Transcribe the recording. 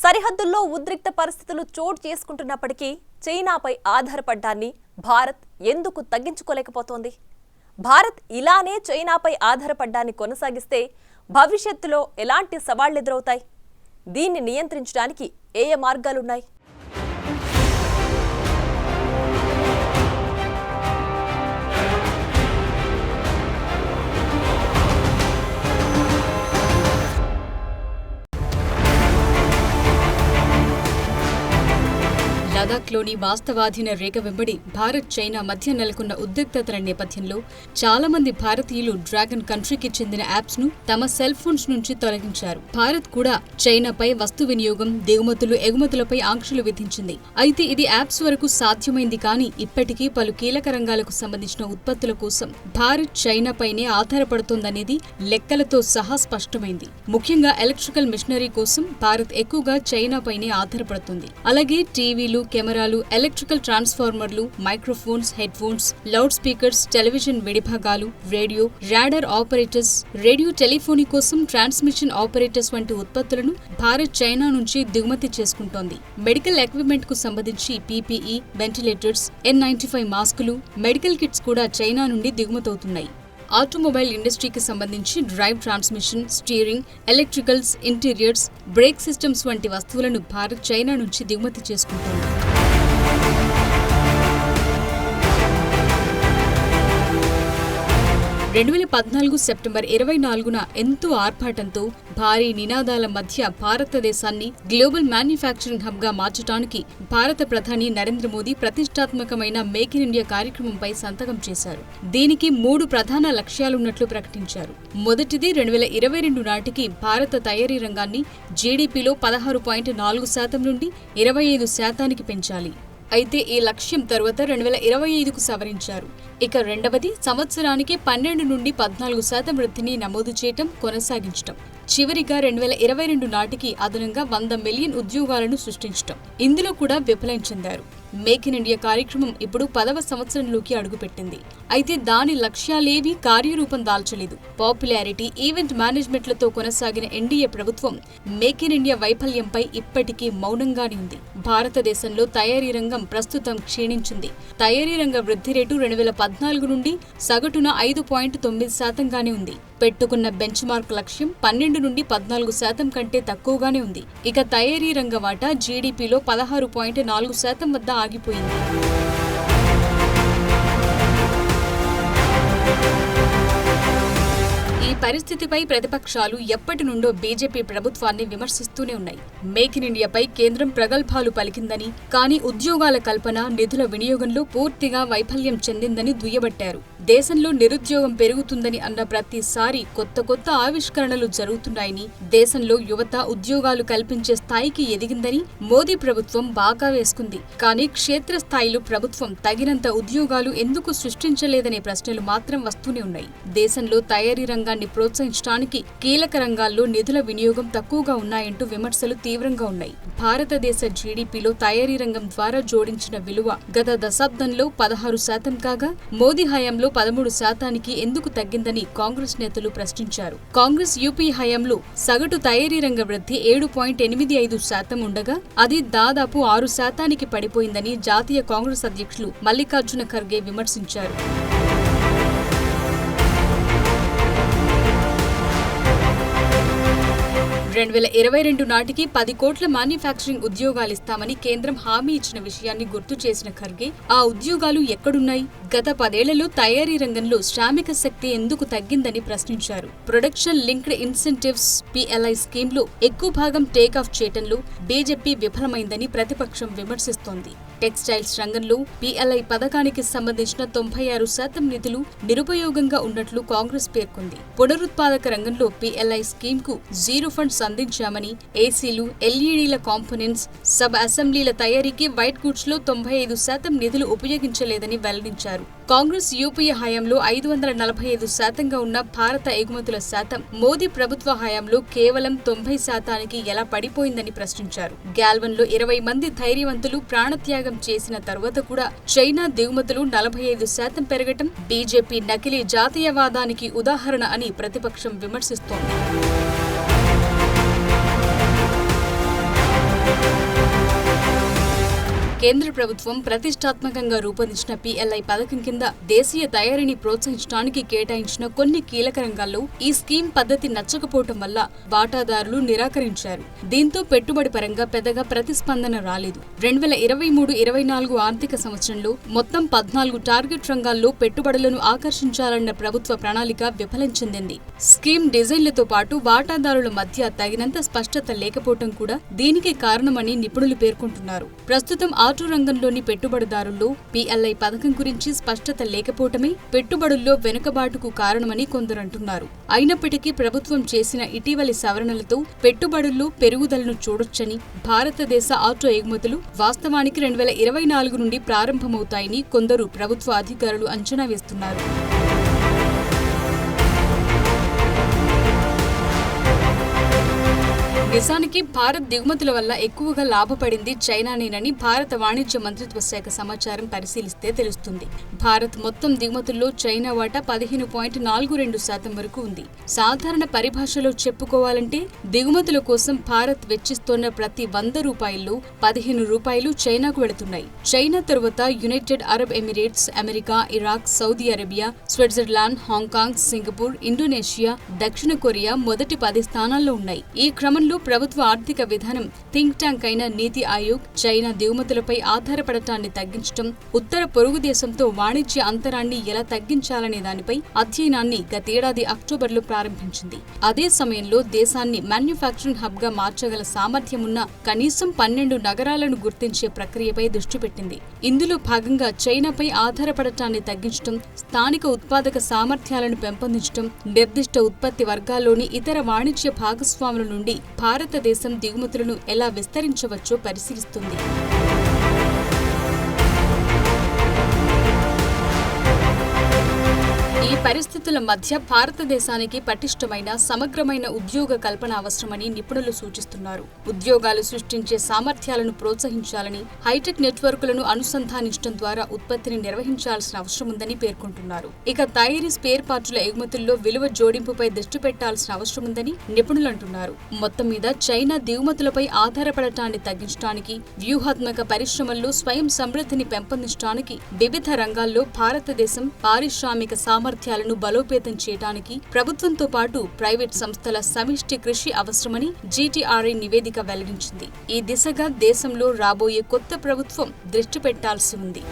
సరిహద్దుల్లో ఉద్రిక్త పరిస్థితులు చోటు చేసుకుంటున్నప్పటికీ చైనాపై ఆధారపడ్డాన్ని భారత్ ఎందుకు తగ్గించుకోలేకపోతోంది? భారత్ ఇలానే చైనాపై ఆధారపడ్డాన్ని కొనసాగిస్తే భవిష్యత్తులో ఎలాంటి సవాళ్లు ఎదురవుతాయి? దీన్ని నియంత్రించడానికి ఏ మార్గాలున్నాయి? లదాఖ్లోని వాస్తవాధీన రేఖ వెంబడి భారత్ చైనా మధ్య నెలకొన్న ఉద్రిక్తతల నేపథ్యంలో చాలా మంది భారతీయులు డ్రాగన్ కంట్రీకి చెందిన యాప్స్ ను తమ సెల్ ఫోన్స్ నుంచి తొలగించారు. భారత్ కూడా చైనాపై వస్తు వినియోగం, దిగుమతులు, ఎగుమతులపై ఆంక్షలు విధించింది. అయితే ఇది యాప్స్ వరకు సాధ్యమైంది కానీ ఇప్పటికీ పలు కీలక రంగాలకు సంబంధించిన ఉత్పత్తుల కోసం భారత్ చైనాపైనే ఆధారపడుతోందనేది లెక్కలతో సహా స్పష్టమైంది. ముఖ్యంగా ఎలక్ట్రికల్ మిషనరీ కోసం భారత్ ఎక్కువగా చైనాపైనే ఆధారపడుతుంది. అలాగే టీవీలు, కెమెరాలు, ఎలక్ట్రికల్ ట్రాన్స్ఫార్మర్లు, microphones, headphones, loud speakers, television విడిభాగాలు, radio, radar operators, radio telephony కోసం ట్రాన్స్మిషన్ ఆపరేటర్స్ వంటి ఉత్పత్తులను భారత్ చైనా నుంచి దిగుమతి చేసుకుంటోంది. మెడికల్ ఎక్విప్మెంట్ కు సంబంధించి పీపీఈ, వెంటిలేటర్స్, N95 మాస్కులు, మెడికల్ కిట్స్ కూడా చైనా నుండి దిగుమతవుతున్నాయి. ఆటోమొబైల్ ఇండస్ట్రీకి సంబంధించి drive transmission, steering, electricals, interiors, break systems వంటి వస్తువులను భారత్ చైనా నుంచి దిగుమతి చేసుకుంటోంది. 2014 సెప్టెంబర్ 24న ఎంతో ఆర్భాటంతో భారీ నినాదాల మధ్య భారతదేశాన్ని గ్లోబల్ మ్యానుఫ్యాక్చరింగ్ హబ్ గా మార్చడానికి భారత ప్రధాని నరేంద్ర మోదీ ప్రతిష్టాత్మకమైన మేక్ ఇన్ ఇండియా కార్యక్రమంపై సంతకం చేశారు. దీనికి 3 ప్రధాన లక్ష్యాలున్నట్లు ప్రకటించారు. మొదటిది 2022 నాటికి భారత తయారీ రంగాన్ని జీడీపీలో 16.4% నుండి 25% పెంచాలి. అయితే ఈ లక్ష్యం తరువాత 2025కు సవరించారు. ఇక రెండవది సంవత్సరానికి 12 నుండి 14% వృద్ధిని నమోదు చేయటం, కొనసాగించటం. చివరిగా 2022 నాటికి అదనంగా 100 మిలియన్ ఉద్యోగాలను సృష్టించటం. ఇందులో కూడా విఫలం చెందారు. మేక్ ఇన్ ఇండియా కార్యక్రమం ఇప్పుడు 10వ సంవత్సరంలోకి అడుగుపెట్టింది. అయితే దాని లక్ష్యాలేవీ కార్యరూపం దాల్చలేదు. పాపులారిటీ, ఈవెంట్ మేనేజ్మెంట్లతో కొనసాగిన ఎన్డీఏ ప్రభుత్వం మేక్ ఇన్ ఇండియా వైఫల్యంపై ఇప్పటికీ మౌనంగానే ఉంది. భారతదేశంలో తయారీ రంగం ప్రస్తుతం క్షీణించింది. తయారీ రంగ వృద్ధి రేటు 2014 నుండి సగటున 5.9%గానే ఉంది. పెట్టుకున్న బెంచ్ మార్క్ లక్ష్యం 12 నుండి 14% కంటే తక్కువగానే ఉంది. ఇక తయారీ రంగ వాటా జీడీపీలో 16.4% వద్ద ఆగిపోయింది. ఈ పరిస్థితిపై ప్రతిపక్షాలు ఎప్పటి నుండో బీజేపీ ప్రభుత్వాన్ని విమర్శిస్తూనే ఉన్నాయి. మేక్ ఇన్ ఇండియాపై కేంద్రం ప్రగల్భాలు పలికిందని, కానీ ఉద్యోగాల కల్పన, నిధుల వినియోగంలో పూర్తిగా వైఫల్యం చెందిందని దుయ్యబట్టారు. దేశంలో నిరుద్యోగం పెరుగుతుందని అన్న ప్రతిసారి కొత్త ఆవిష్కరణలు జరుగుతున్నాయని, దేశంలో యువత ఉద్యోగాలు కల్పించే స్థాయికి ఎదిగిందని మోదీ ప్రభుత్వం బాగా వేసుకుంది. కానీ క్షేత్రస్థాయిలో ప్రభుత్వం తగినంత ఉద్యోగాలు ఎందుకు సృష్టించలేదనే ప్రశ్నలు మాత్రం వస్తూనే ఉన్నాయి. దేశంలో తయారీ రంగాన్ని ప్రోత్సహించడానికి కీలక రంగాల్లో నిధుల వినియోగం తక్కువగా ఉన్నాయంటూ విమర్శలు తీవ్రంగా ఉన్నాయి. భారతదేశ జీడీపీలో తయారీ రంగం ద్వారా జోడించిన విలువ గత దశాబ్దంలో 16% కాగా మోదీ హయాంలో 13%కి ఎందుకు తగ్గిందని కాంగ్రెస్ నేతలు ప్రశ్నించారు. కాంగ్రెస్ యూపీ హయాంలో సగటు తయారీ రంగ వృద్ధి 7.85% ఉండగా అది దాదాపు 6%కి పడిపోయిందని జాతీయ కాంగ్రెస్ అధ్యక్షులు మల్లికార్జున ఖర్గే విమర్శించారు. 2022 నాటికి 10 కోట్ల మ్యానుఫ్యాక్చరింగ్ ఉద్యోగాలిస్తామని కేంద్రం హామీ ఇచ్చిన విషయాన్ని గుర్తు చేసిన ఖర్గే ఆ ఉద్యోగాలు ఎక్కడున్నాయి? గత 10 ఏళ్లలో తయారీ రంగంలో శ్రామిక శక్తి ఎందుకు తగ్గిందని ప్రశ్నించారు. ప్రొడక్షన్ లింక్డ్ ఇన్సెంటివ్స్ PLI స్కీమ్లో ఎక్కువ భాగం టేక్ ఆఫ్ చేయటంలో బీజేపీ విఫలమైందని ప్రతిపక్షం విమర్శిస్తోంది. టెక్స్టైల్స్ రంగంలో PLI పథకానికి సంబంధించిన 96% నిధులు నిరుపయోగంగా ఉన్నట్లు కాంగ్రెస్ పేర్కొంది. పునరుత్పాదక రంగంలో PLI స్కీమ్ కు జీరో ఫండ్స్ అందించామని, ఏసీలు, ఎల్ఈడీల కాంపోనెంట్స్, సబ్ అసెంబ్లీల తయారీకి వైట్ గూడ్స్ లో 95% నిధులు ఉపయోగించలేదని వెల్లడించారు. కాంగ్రెస్ యూపీఏ హయాంలో 545%గా ఉన్న భారత ఎగుమతుల శాతం మోదీ ప్రభుత్వ హయాంలో కేవలం 90%కి ఎలా పడిపోయిందని ప్రశ్నించారు. గాల్వన్లో 20 మంది ధైర్యవంతులు ప్రాణత్యాగం చేసిన తర్వాత కూడా చైనా దిగుమతులు 45% పెరగటం బీజేపీ నకిలీ జాతీయవాదానికి ఉదాహరణ అని ప్రతిపక్షం విమర్శిస్తోంది. కేంద్ర ప్రభుత్వం ప్రతిష్టాత్మకంగా రూపొందించిన PLI పథకం కింద దేశీయ తయారీని ప్రోత్సహించడానికి కేటాయించిన కొన్ని కీలక రంగాల్లో ఈ స్కీమ్ పద్ధతి నచ్చకపోవటం వల్ల వాటాదారులు నిరాకరించారు. దీంతో పెట్టుబడి పరంగా పెద్దగా ప్రతిస్పందన రాలేదు. 2023-24 ఆర్థిక సంవత్సరంలో మొత్తం 14 టార్గెట్ రంగాల్లో పెట్టుబడులను ఆకర్షించాలన్న ప్రభుత్వ ప్రణాళిక విఫలం చెందింది. స్కీమ్ డిజైన్లతో పాటు వాటాదారుల మధ్య తగినంత స్పష్టత లేకపోవటం కూడా దీనికి కారణమని నిపుణులు పేర్కొంటున్నారు. ప్రస్తుతం ఆటో రంగంలోని పెట్టుబడిదారుల్లో PLI పథకం గురించి స్పష్టత లేకపోవటమే పెట్టుబడుల్లో వెనుకబాటుకు కారణమని కొందరంటున్నారు. అయినప్పటికీ ప్రభుత్వం చేసిన ఇటీవలి సవరణలతో పెట్టుబడుల్లో పెరుగుదలను చూడొచ్చని, భారతదేశ ఆటో ఎగుమతులు వాస్తవానికి 2024 నుండి ప్రారంభమవుతాయని కొందరు ప్రభుత్వ అధికారులు అంచనా వేస్తున్నారు. నిజానికి భారత్ దిగుమతుల వల్ల ఎక్కువగా లాభపడింది చైనానేనని భారత వాణిజ్య మంత్రిత్వ శాఖ సమాచారం పరిశీలిస్తే తెలుస్తుంది. భారత్ మొత్తం దిగుమతుల్లో చైనా వాటా 15.42% వరకు ఉంది. సాధారణ పరిభాషలో చెప్పుకోవాలంటే దిగుమతుల కోసం భారత్ వెచ్చిస్తోన్న ప్రతి 100 రూపాయల్లో 15 రూపాయలు చైనాకు వెళుతున్నాయి. చైనా తరువాత United Arab Emirates, America, Iraq, Saudi Arabia, Switzerland, Hong Kong, Singapore, Indonesia, దక్షిణ కొరియా మొదటి 10 స్థానాల్లో ఉన్నాయి. ఈ క్రమంలో ప్రభుత్వ ఆర్థిక విధానం థింక్ ట్యాంక్ అయిన నీతి ఆయోగ్ చైనా దిగుమతులపై ఆధారపడటాన్ని తగ్గించడం, ఉత్తర పొరుగు దేశంతో వాణిజ్య అంతరాన్ని ఎలా తగ్గించాలనే దానిపై అధ్యయనాన్ని గతేడాది అక్టోబర్లో ప్రారంభించింది. అదే సమయంలో దేశాన్ని మ్యానుఫ్యాక్చరింగ్ హబ్ గా మార్చగల సామర్థ్యమున్న కనీసం 12 నగరాలను గుర్తించే ప్రక్రియపై దృష్టి పెట్టింది. ఇందులో భాగంగా చైనాపై ఆధారపడటాన్ని తగ్గించడం, స్థానిక ఉత్పాదక సామర్థ్యాలను పెంపొందించడం, నిర్దిష్ట ఉత్పత్తి వర్గాల్లోని ఇతర వాణిజ్య భాగస్వాముల నుండి భారతదేశం దిగుమతులను ఎలా విస్తరించవచ్చో పరిశీలిస్తుంది. ఈ పరిస్థితుల మధ్య భారతదేశానికి పటిష్టమైన సమగ్రమైన ఉద్యోగ కల్పన అవసరమని నిపుణులు సూచిస్తున్నారు. ఉద్యోగాలు సృష్టించే సామర్థ్యాలను ప్రోత్సహించాలని, హైటెక్ నెట్వర్కులను అనుసంధానించడం ద్వారా ఉత్పత్తిని నిర్వహించాల్సిన అవసరం ఉందని పేర్కొంటున్నారు. ఇక తయారీ స్పేర్ పార్టుల ఎగుమతుల్లో విలువ జోడింపుపై దృష్టి పెట్టాల్సిన అవసరం ఉందని నిపుణులు అంటున్నారు. మొత్తం మీద చైనా దిగుమతులపై ఆధారపడటాన్ని తగ్గించడానికి, వ్యూహాత్మక పరిశ్రమల్లో స్వయం సమృద్ధిని పెంపొందించడానికి, వివిధ రంగాల్లో భారతదేశం పారిశ్రామిక సామర్థ్యాలను బలోపేతం చేయడానికి ప్రభుత్వంతో పాటు ప్రైవేట్ సంస్థల సమిష్టి కృషి అవసరమని GTRI నివేదిక వెల్లడించింది. ఈ దిశగా దేశంలో రాబోయే కొత్త ప్రభుత్వం దృష్టి పెట్టాల్సి ఉంది.